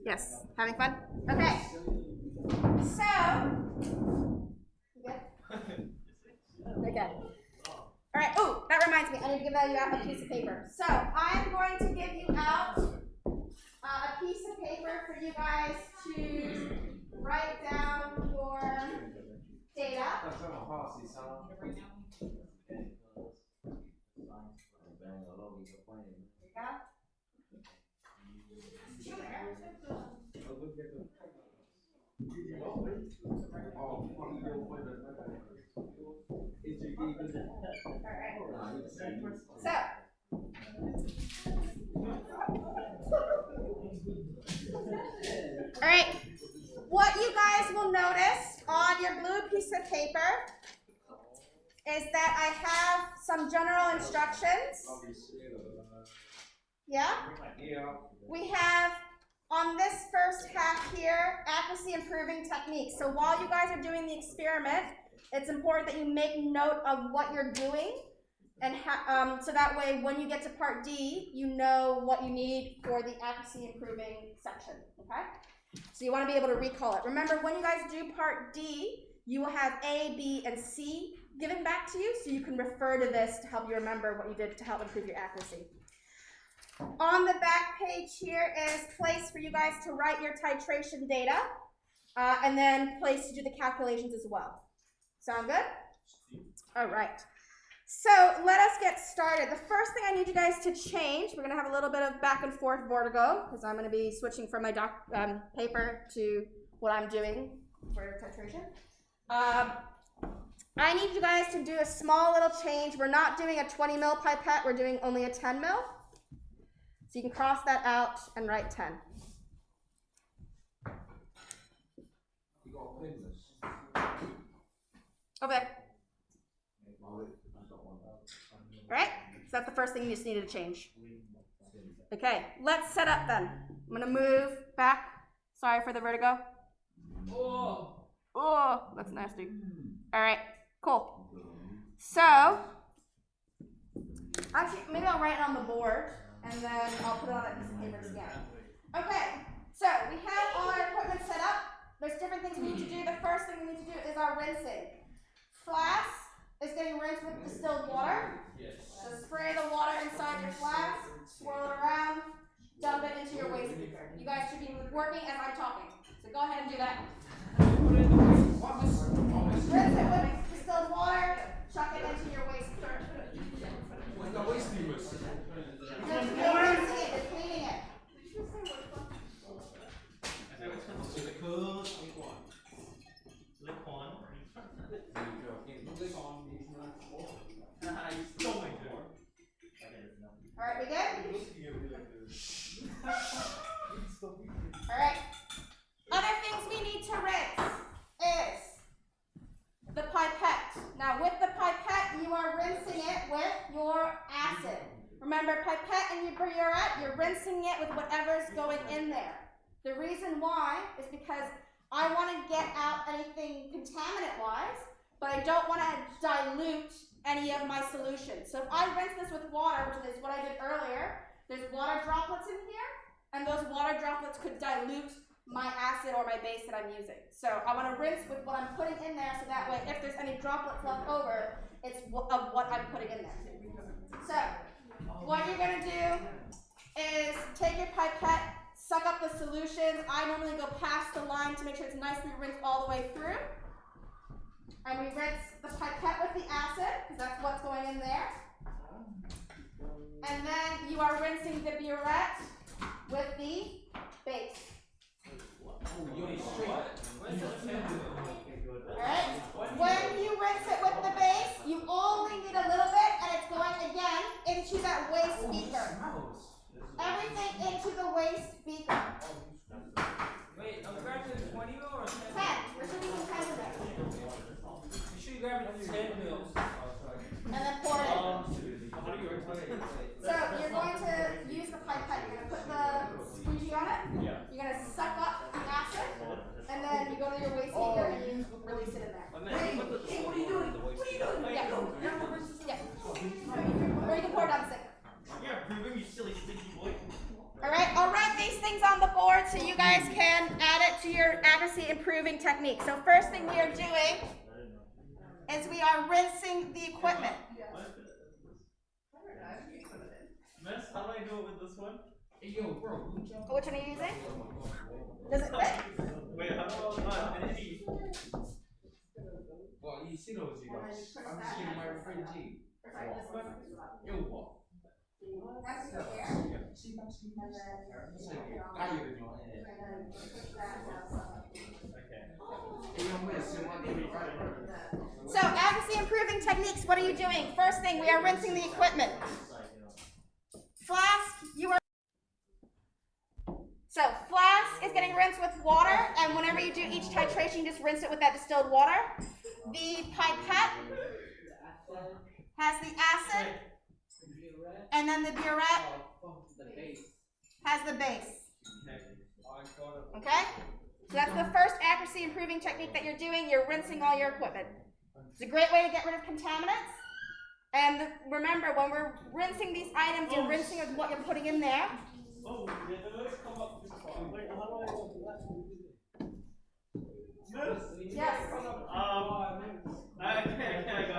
Yes, having fun? Okay. So, you good? Okay. All right. Oh, that reminds me. I need to give you out a piece of paper. So I'm going to give you out a piece of paper for you guys to write down your data. So, all right, what you guys will notice on your blue piece of paper is that I have some general instructions. Yeah? We have, on this first half here, accuracy improving techniques. So while you guys are doing the experiment, it's important that you make note of what you're doing, and so that way when you get to part D, you know what you need for the accuracy improving section, okay? So you want to be able to recall it. Remember, when you guys do part D, you will have A, B, and C given back to you, so you can refer to this to help you remember what you did to help improve your accuracy. On the back page here is place for you guys to write your titration data, and then place to do the calculations as well. Sound good? All right. So let us get started. The first thing I need you guys to change, we're going to have a little bit of back and forth vertigo, because I'm going to be switching from my paper to what I'm doing for titration. I need you guys to do a small little change. We're not doing a 20 ml pipette. We're doing only a 10 ml. So you can cross that out and write 10. Okay. All right, so that's the first thing you just needed to change. Okay, let's set up then. I'm going to move back. Sorry for the vertigo. Oh, that's nasty. All right, cool. So, actually, maybe I'll write it on the board, and then I'll put it on a piece of paper to scan. Okay, so we have all our equipment set up. There's different things we need to do. The first thing we need to do is our rinsing. Flask is getting rinsed with distilled water. So spray the water inside your flask, swirl it around, dump it into your waste beaker. You guys should be working as I'm talking. So go ahead and do that. Rinse it with distilled water, chuck it into your waste beaker. Just rinsing it, just cleaning it. All right, we good? All right. Other things we need to rinse is the pipette. Now, with the pipette, you are rinsing it with your acid. Remember, pipette and your burette, you're rinsing it with whatever's going in there. The reason why is because I want to get out anything contaminant-wise, but I don't want to dilute any of my solution. So if I rinse this with water, which is what I did earlier, there's water droplets in here, and those water droplets could dilute my acid or my base that I'm using. So I want to rinse with what I'm putting in there, so that way if there's any droplets left over, it's of what I'm putting in there. So what you're going to do is take your pipette, suck up the solutions. I normally go past the line to make sure it's nicely rinsed all the way through. And we rinse the pipette with the acid, because that's what's going in there. And then you are rinsing the burette with the base. Alright? When you rinse it with the base, you only need a little bit, and it's going again into that waste beaker. Everything into the waste beaker. Wait, I'm grabbing the 20 mil or 10? 10. We're shooting some 10 in there. You should grab it 10 mils. And then pour it in. So you're going to use the pipette. You're going to things on the board so you guys can add it to your accuracy improving technique. So first thing we are doing is we are rinsing the equipment. Miss, how do I do it with this one? Which one are you using? Does it fit? Wait, how do I Well, you see those, you know. I'm just getting my friend G. Yo, what? That's here. So, accuracy improving techniques, what are you doing? First thing, we are rinsing the equipment. Flask, you are. So, flask is getting rinsed with water, and whenever you do each titration, you just rinse it with that distilled water. The pipette has the acid, and then the burette has the base. Okay? So that's the first accuracy improving technique that you're doing. You're rinsing all your equipment. It's a great way to get rid of contaminants. And remember, when we're rinsing these items, you're rinsing with what you're putting in there. Oh, yeah, let's come up this far. Wait, how do I do that? Yes. I can't go.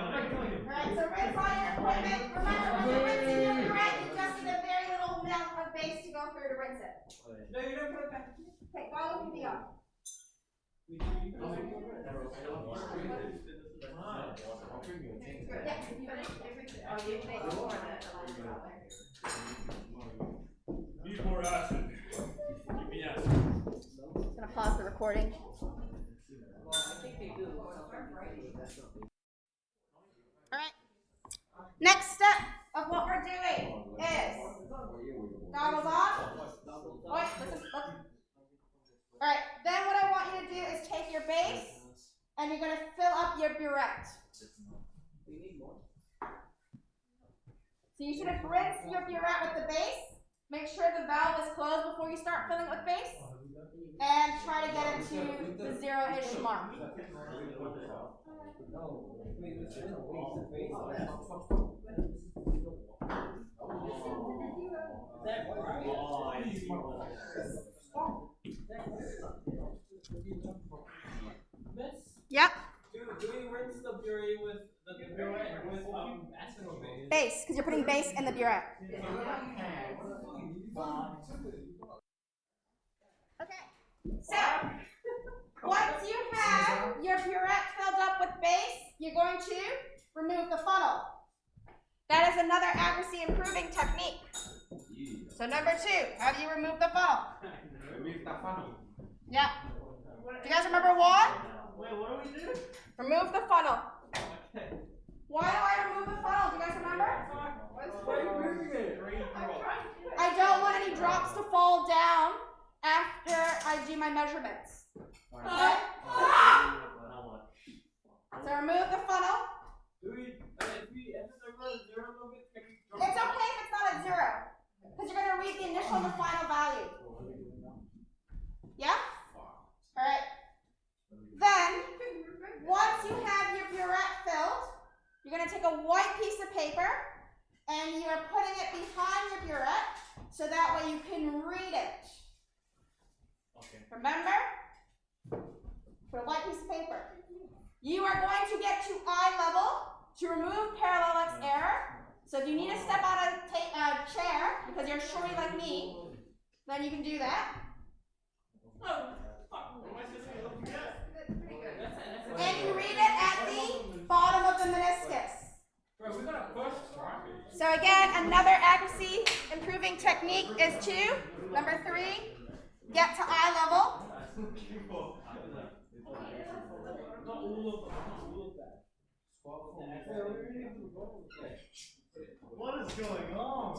Alright, so rinse all your equipment. Remember, when you're rinsing your burette, you just need a very little amount of base to go through to rinse it. No, you don't put it back. Okay, follow me beyond. Need more acid. Give me acid. I'm gonna pause the recording. Alright. Next step of what we're doing is goggles on. Wait, listen, look. Alright, then what I want you to do is take your base and you're gonna fill up your burette. So you should have rinsed your burette with the base. Make sure the valve is closed before you start filling with base. And try to get it to the 0-ish mark. Yep. Do we rinse the Buret with the Burette with acid or base? Base, because you're putting base in the burette. Okay. So, once you have your burette filled up with base, you're going to remove the funnel. That is another accuracy improving technique. So number 2, how do you remove the funnel? Remove the funnel. Yep. Do you guys remember why? Wait, what do we do? Remove the funnel. Why do I remove the funnel? Do you guys remember? I don't want any drops to fall down after I do my measurements. Okay? So remove the funnel. It's okay if it's not at 0, because you're going to read the initial and the final value. Yeah? Alright. Then, once you have your burette filled, you're going to take a white piece of paper and you are putting it behind your burette so that way you can read it. Okay. Remember? Put a white piece of paper. You are going to get to eye level to remove parallax error. So if you need to step out of a chair because you're shorty like me, then you can do that. And you read it at the bottom of the meniscus. So again, another accuracy improving technique is to, number 3, get to eye level. What is going on?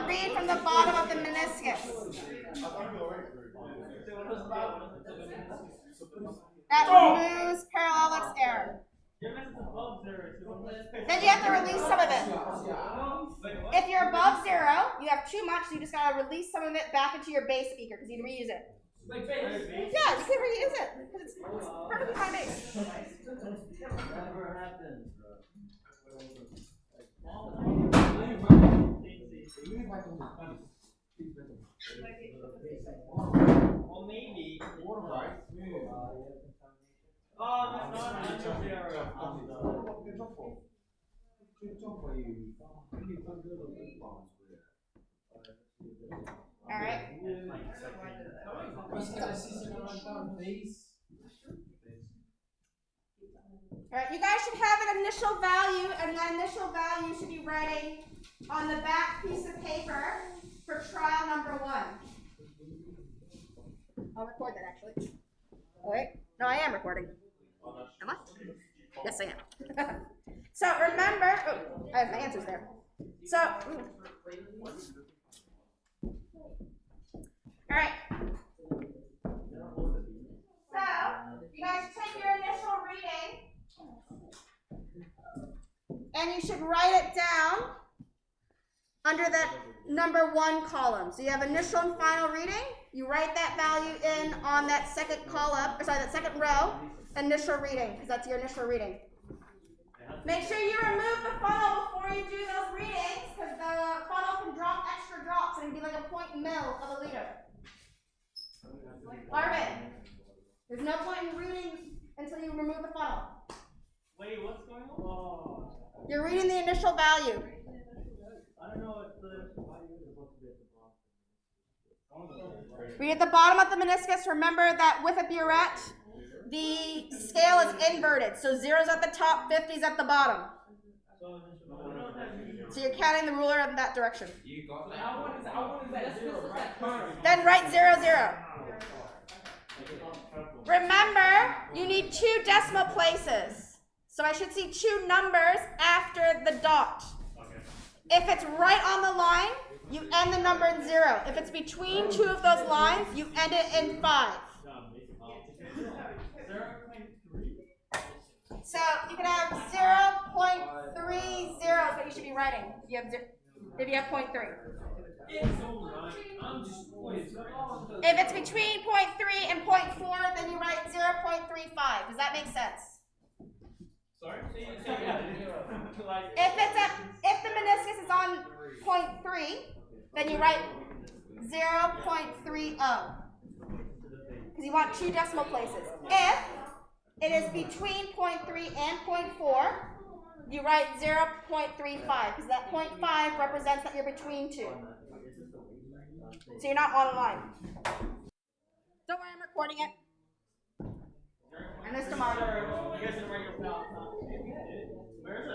Read from the bottom of the meniscus. That removes parallax error. Then you have to release some of it. If you're above 0, you have too much, so you just gotta release some of it back into your bass speaker because you can reuse it. Yeah, you can reuse it because it's perfectly high bass. Or maybe. Water, right? Oh, no, under zero. Alright. Alright, you guys should have an initial value, and that initial value should be writing on the back piece of paper for trial number 1. I'll record that actually. Alright. No, I am recording. Am I? Yes, I am. So remember, oh, I have my answers there. So, alright. So, you guys take your initial reading, and you should write it down under that number 1 column. So you have initial and final reading. You write that value in on that second column, or sorry, that second row, initial reading, because that's your initial reading. Make sure you remove the funnel before you do those readings, because the funnel can drop extra drops and be like a 0.1 ml of a liter. Marvin, there's no point in reading until you remove the funnel. Wait, what's going on? You're reading the initial value. I don't know what the. Read at the bottom of the meniscus. Remember that with a burette, the scale is inverted. So 0's at the top, 50's at the bottom. So you're counting the ruler in that direction. You got that. How one is that zero, right? Then write 0, 0. Remember, you need 2 decimal places. So I should see 2 numbers after the dot. If it's right on the line, you end the number in 0. If it's between 2 of those lines, you end it in 5. So you can have 0.30 is what you should be writing if you have 0.3. If it's between 0.3 and 0.4, then you write 0.35. Does that make sense? Sorry? If the meniscus is on 0.3, then you write 0.30. Because you want 2 decimal places. If it is between 0.3 and 0.4, you write 0.35, because that 0.5 represents that you're between 2. So you're not on the line. Don't worry, I'm recording it. And this tomorrow. You guys didn't write your file. Where is it?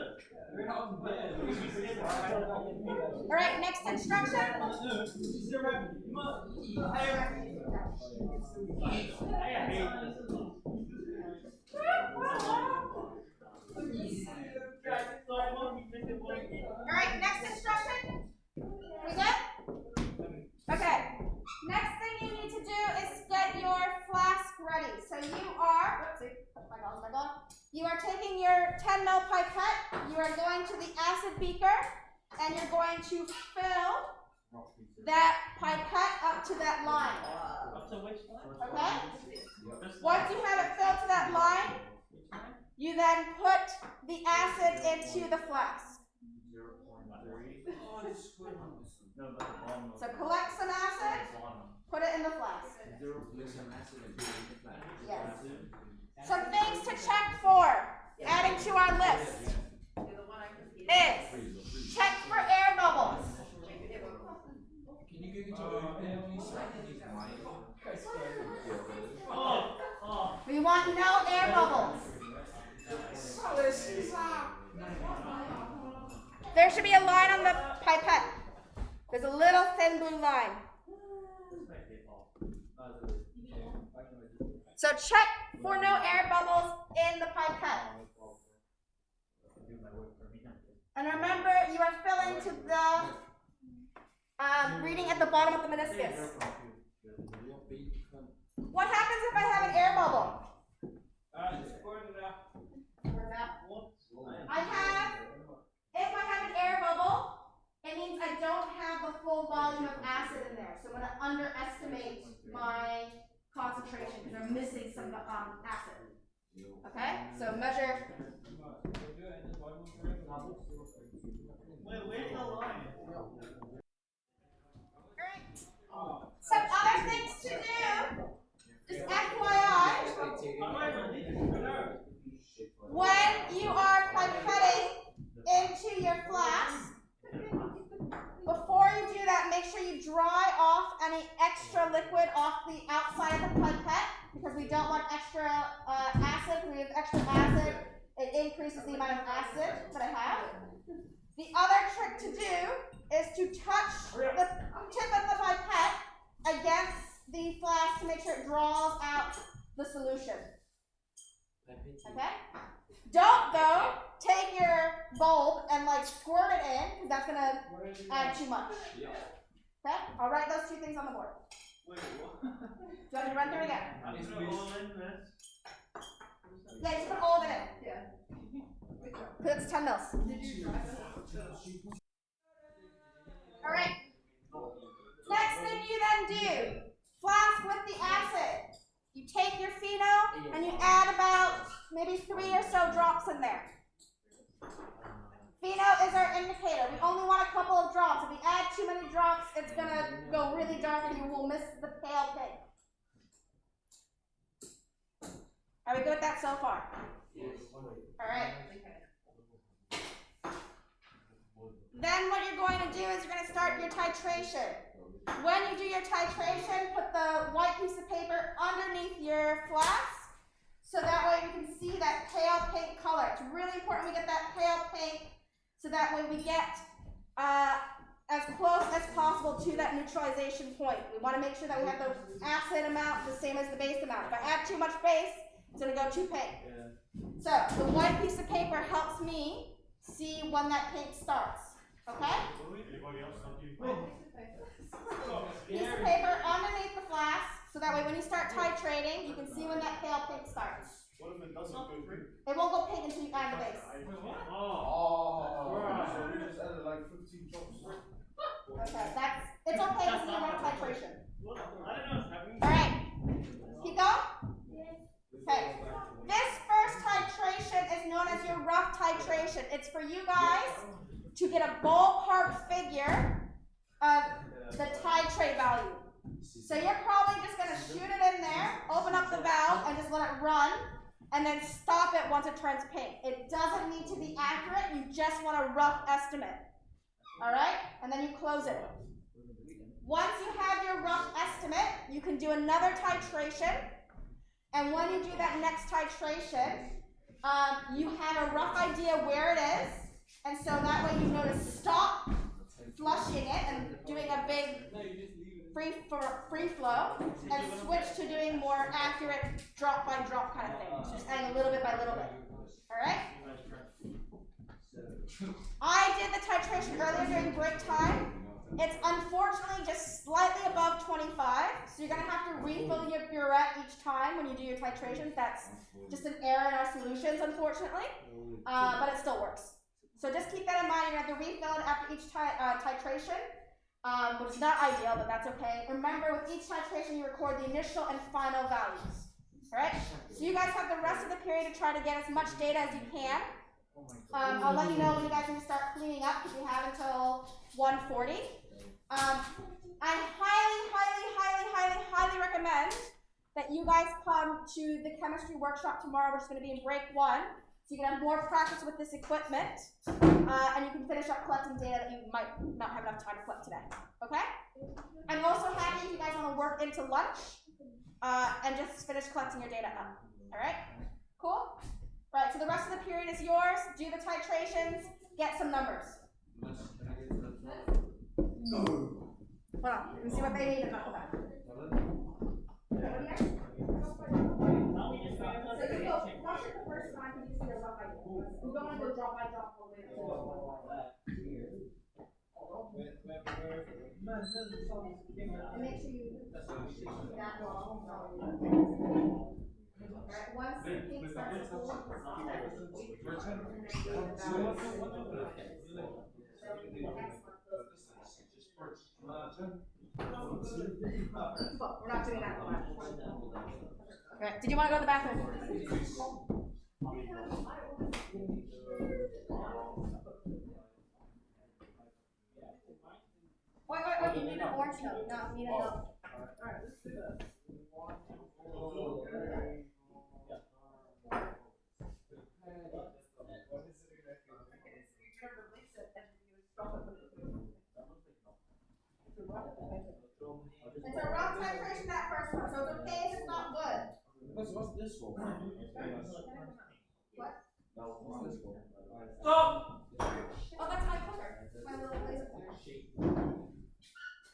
Alright, next instruction. Alright, next instruction. We good? Okay. Next thing you need to do is get your flask ready. So you are, you are taking your 10 ml pipette, you are going to the acid beaker, and you're going to fill that pipette up to that line. Up to which line? Okay? Once you have it filled to that line, you then put the acid into the flask. So collect some acid, put it in the flask. Yes. Some things to check for, adding to our list, is check for air bubbles. Can you give it to We want no air bubbles. There should be a line on the pipette. There's a little thin blue line. So check for no air bubbles in the pipette. And remember, you are filling to the reading at the bottom of the meniscus. What happens if I have an air bubble? If I have an air bubble, it means I don't have the full volume of acid in there. So I'm going to underestimate my concentration because I'm missing some acid. Okay? So measure. Wait, where's the line? Alright. Some other things to do, just FYI, when you are pipetting into your flask, before you do that, make sure you dry off any extra liquid off the outside of the pipette, because we don't want extra acid. When we have extra acid, it increases the amount of acid that I have. The other trick to do is to touch the tip of the pipette against the flask to make sure it draws out the solution. Okay? Don't, though, take your bulb and like squirt it in, because that's going to add too much. Okay? I'll write those two things on the board. Wait, what? Do you want me to run through it again? Yeah, just put all of it in. Yeah. Because it's 10 mils. Alright. Next thing you then do, flask with the acid. You take your pheno and you add about maybe 3 or so drops in there. Pheno is our indicator. We only want a couple of drops. If we add too many drops, it's going to go really dark and you will miss the pale pink. Are we good with that so far? Yes. Alright. Then what you're going to do is you're going to start your titration. When you do your titration, put the white piece of paper underneath your flask, so that way we can see that pale pink color. It's really important we get that pale pink, so that way we get as close as possible to that neutralization point. We want to make sure that we have the acid amount the same as the base amount. If I add too much base, it's going to go too pink. So the white piece of paper helps me see when that pink starts. Okay? Anybody else? Piece of paper underneath the flask, so that way when you start titrating, you can see when that pale pink starts. What if it doesn't go through? It won't go pink until you add the base. So we just added like 15 drops. Okay, it's okay, this is a rough titration. I don't know. Alright, keep going? Okay, this first titration is known as your rough titration. It's for you guys to get a ballpark figure of the titrate value. So you're probably just going to shoot it in there, open up the valve, and just let it run, and then stop it once it turns pink. It doesn't need to be accurate, you just want a rough estimate. Alright? And then you close it. Once you have your rough estimate, you can do another titration, and when you do that next titration, you have a rough idea where it is, and so that way you know to stop flushing it and doing a big free flow, and switch to doing more accurate drop by drop kind of thing. So just adding a little bit by little bit. Alright? I did the titration earlier during break time. It's unfortunately just slightly above 25, so you're going to have to refill your burette each time when you do your titrations. That's just an error in our solutions, unfortunately, but it still works. So just keep that in mind. You're going to have to refill it after each titration, which is not ideal, but that's okay. Remember, with each titration, you record the initial and final values. Alright? So you guys have the rest of the period to try to get as much data as you can. I'll let you know when you guys need to start cleaning up, because we have until 1:40. I highly recommend that you guys come to the chemistry workshop tomorrow, which is going to be in break 1. So you can have more practice with this equipment, and you can finish up collecting data that you might not have enough time to collect today. Okay? I'm also happy if you guys want to work into lunch, and just finish collecting your data up. Alright? Cool? Right, so the rest of the period is yours. Do the titrations, get some numbers. Hold on, let me see what they need and not that. So you go flush it the first time and you see a rough idea. You don't want to go drop by drop all the way and make sure you that long. Alright, once the pink starts to look for we're not doing that one. Alright, did you want to go to the bathroom? Wait, you need an orange note. No, you need a note. Alright, let's do this. It's a rough titration, that first one, so it's okay if it's not good. What's this for? What? No, what's this for? Stop! Oh, that's my clicker. My little laser pointer.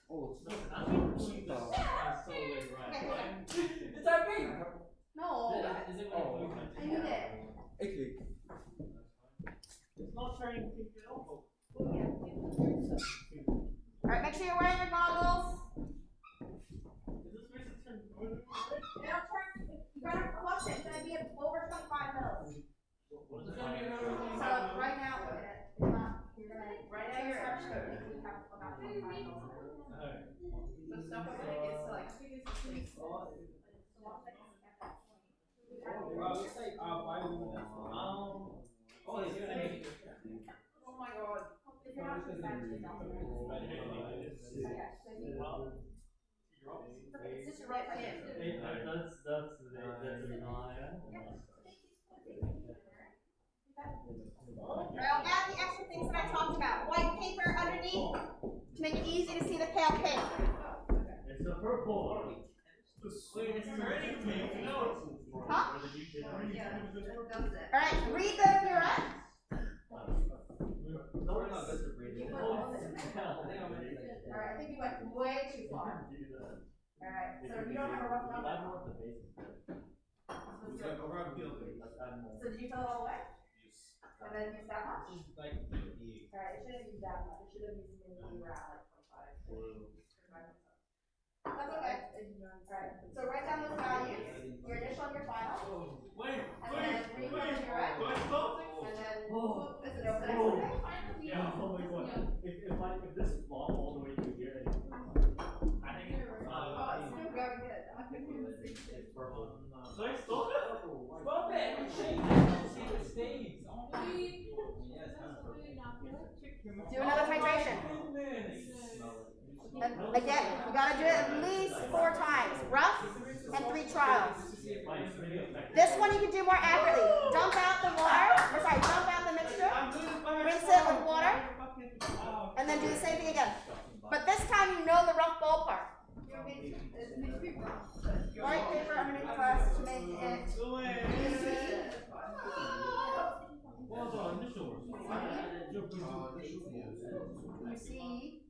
Oh, it's Listen, I'm going to keep this so late, right? Is that me? No, Is it when I need it. okay. It's not turning pink at all. Alright, make sure you're wearing your goggles. Is this supposed to turn blue? You gotta flush it, it's gonna be over 25 mils. What is it gonna be another thing? So right now, look at it. It's not, you're gonna, right now you're actually, you have about 25 mils. Alright. So stuff when it gets to like, I think it's pretty Well, it's like 5 minutes. Oh, he's gonna make it. oh my god. If you're not too fast, it's not gonna okay, so you, it's just your right hand. Alright, I'll add the extra things that I talked about. White paper underneath to make it easy to see the pale pink. It's a purple. Wait, it's already pink. No. Huh? Yeah, that does it. Alright, read the Burette. Alright, I think you went way too far. Alright, so you don't have a rough number. So did you fill it all the way? And then use that much? Like, Alright, it shouldn't use that much. It should have used maybe around like 25. That's okay. Alright, so write down those values, your initial and your final. wait, And then read the Burette. do I stop? And then, is it over there? Yeah, oh my god. If this long all the way to here, I think it's Oh, it's still very good. I couldn't even see it. it's purple. So I stop it? Stop it! I'm shaking. See if it stays. Do another titration. And again, you gotta do it at least 4 times. Rough and 3 trials. This one you can do more accurately. Dump out the water, or sorry, dump out the mixture, rinse it with water, and then do the same thing again. But this time you know the rough ballpark. It needs to be rough. White paper underneath first to make it easy. Well done, initial. You see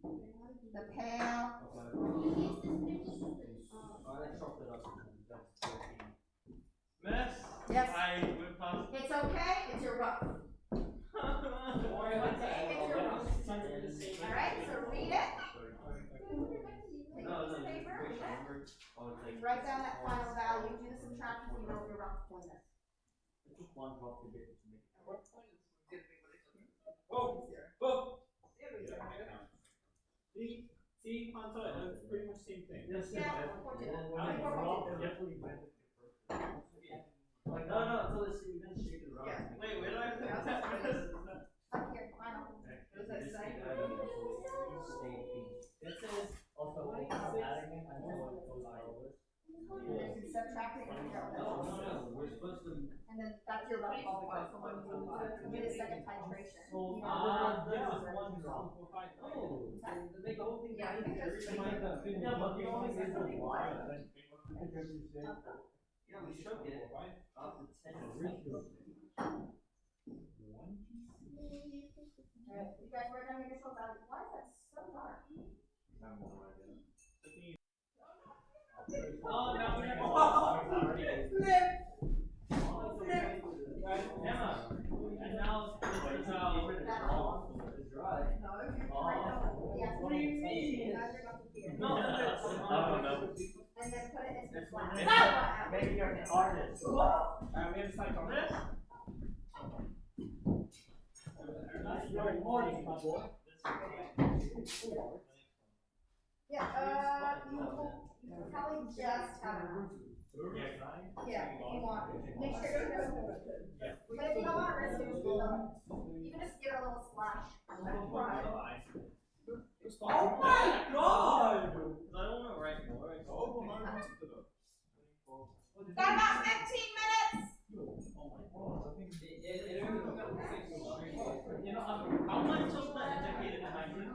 the pale. Miss? Yes. I whipped past. It's okay, it's your rough. Alright, so read it. Take a piece of paper, read it. Write down that final value, do the subtraction so you know what your rough point is. Whoa! Whoa! See, console, it's pretty much the same thing. Yeah, 14. No, so let's see, we didn't shake it around. Yeah. Wait, where do I put this? Up here, final. What does that say? It says also And then you subtract it and figure out what it is. we're supposed to. And then that's your rough ballpark. So when you do the second titration, you know, This is 1 drop. Oh, they the whole thing. Yeah, I think that's Yeah, but you only get the wire. Yeah, we shook it up to 10. Alright, you guys write down your initial value. Why is that so dark? Oh, now we have Emma. And now it's Dry. No, if you write down. Yes. What do you mean? Now you're going to fear. No, And then put it into flat. Stop! Maybe you're an artist. we have a side on this. Yeah, you probably just have enough. Yeah, if you want. Make sure you know. But if you don't want to risk it, just even just give it a little splash. Oh my god! Because I don't want to write more. Got about 15 minutes. You know, how much of the educated am I doing?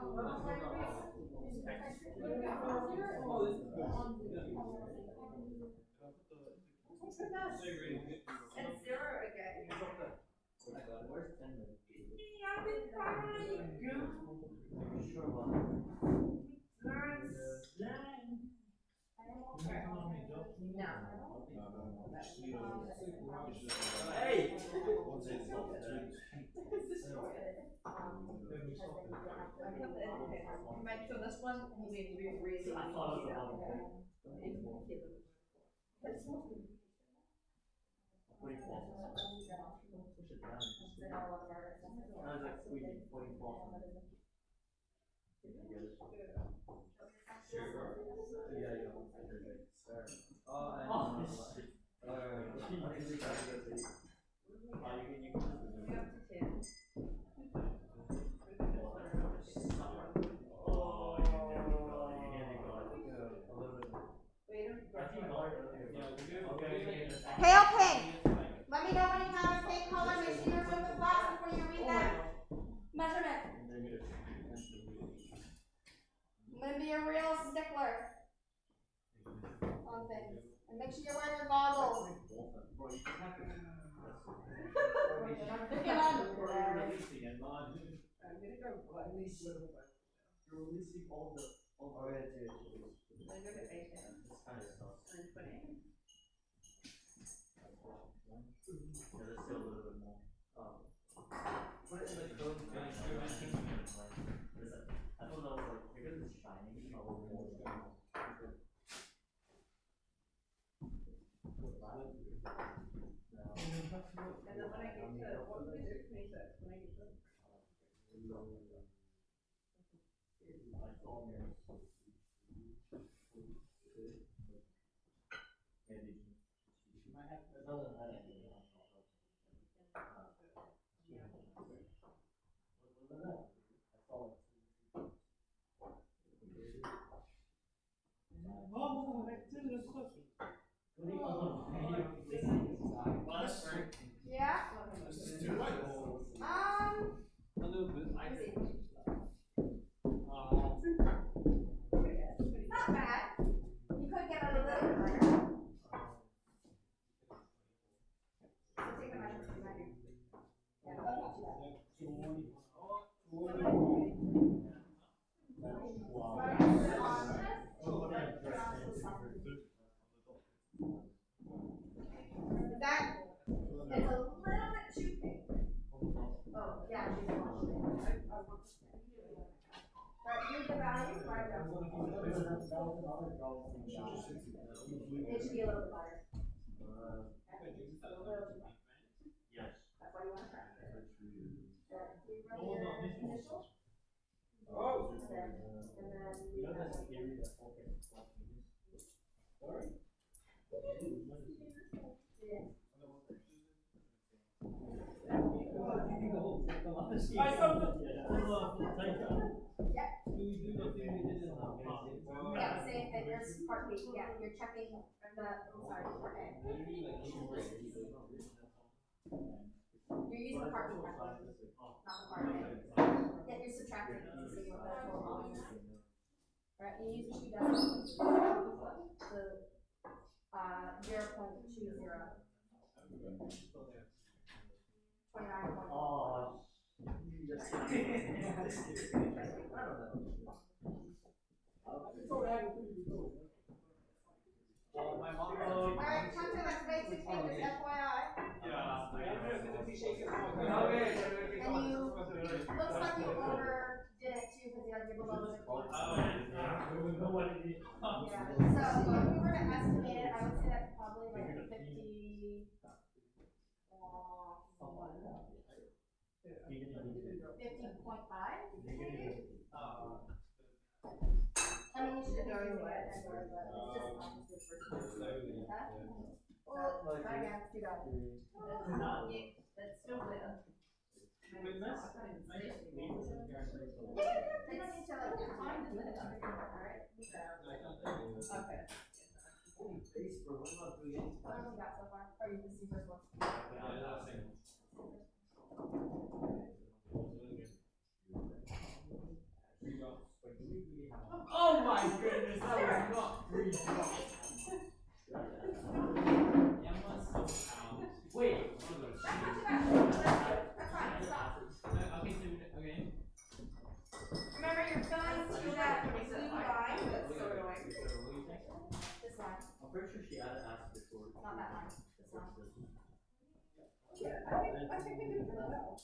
It's 0 again. I've been crying. Hey! So this one will be really. I thought it was Pale pink. Let me know when you have a pink color. Make sure you remove the flask before you read that measurement. I'm going to be a real stickler on things. And make sure you're wearing your goggles. You're releasing all the And then when I get to, what do we do? 26. When I get to. Yeah? a little bit. It's not bad. You could get it a little bit lighter. So take the measurement from there. Yeah, that's not too bad. That is a little bit too big. Oh, yeah, she's a lot. Alright, read the value, write it down. It should be a little bit lighter. Yes. That's why you want to try. Initials. Oh! And then I come to Yep. Do we do the thing we did in the Yeah, same thing. There's part B. Yeah, you're checking the. Sorry, part A. You're using the part B method, not the part A. Yeah, you're subtracting to see what the total volume is. Alright, you use the two decimals. So, 0.20. 29. Oh, you just. I don't know. My mom. Alright, come to the next basic thing, just FYI. Yeah. And you, looks like you overdid it too, because you had your below the Yeah, so if we were to estimate it, I would say that's probably like 50. 50.5, maybe? I mean, you should have done it anyway, but it's just obviously first. Okay? Well, try again, do that. That's not yet. That's still there. Wait, nice leave this in here. They don't need to like time the minute. Alright. Okay. Holy face, bro, what about doing anything? What else you got so far? Or you just see first one? Oh my goodness, that was not 3 drops. Emma somehow. Wait. That's fine, stop. Okay, so okay. Remember you're filling through that blue line. That's so annoying. This line, I'm pretty sure she added acid before. not that line. This line. Yeah, I think we did really well.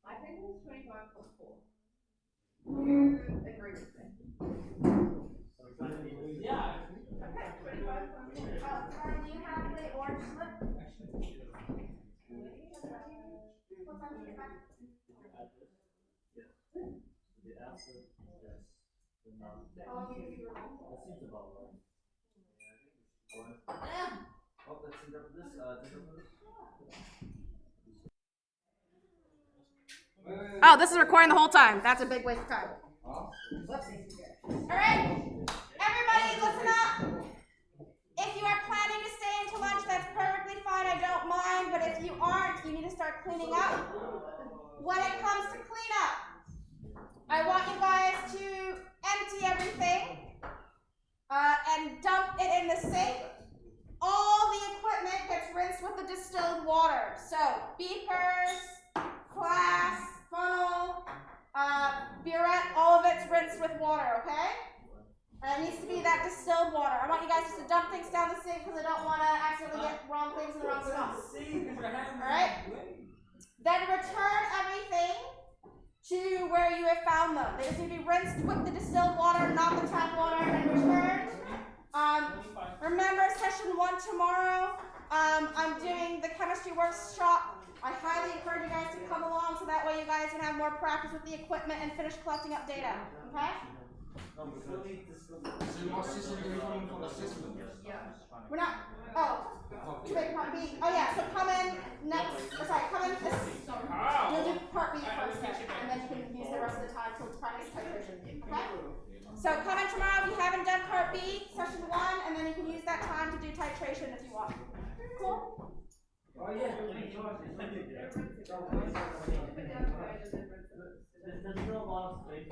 I think it was 25 plus 4. You agree with me? Yeah. Okay, 25 plus 4. Karen, do you have the orange slip? What time did you get back? The acid, yes. How long did you That seems about right. Oh, let's interpret this. Oh, this is recording the whole time. That's a big waste of time. Alright, everybody listen up. If you are planning to stay until lunch, that's perfectly fine, I don't mind, but if you aren't, you need to start cleaning up. When it comes to cleanup, I want you guys to empty everything and dump it in the sink. All the equipment gets rinsed with the distilled water. So, beakers, flask, funnel, Buret, all of it's rinsed with water, okay? And it needs to be that distilled water. I want you guys just to dump things down the sink because I don't want to accidentally get wrong things in the wrong spots. Alright? Then return everything to where you have found them. They just need to be rinsed with the distilled water, not the tap water, and returned. Remember session 1 tomorrow. I'm doing the chemistry workshop. I highly encourage you guys to come along so that way you guys can have more practice with the equipment and finish collecting up data. Okay? So your system is coming from the system? Yeah. We're not. Oh. To make part B. Oh yeah. So come in next. Or sorry. Come in this. You'll do part B first, and then you can use the rest of the time to practice titration. Okay? So come in tomorrow if you haven't done part B, session 1, and then you can use that time to do titration if you want. Cool? Oh yeah. Put down the way the difference. There's still a lot of space.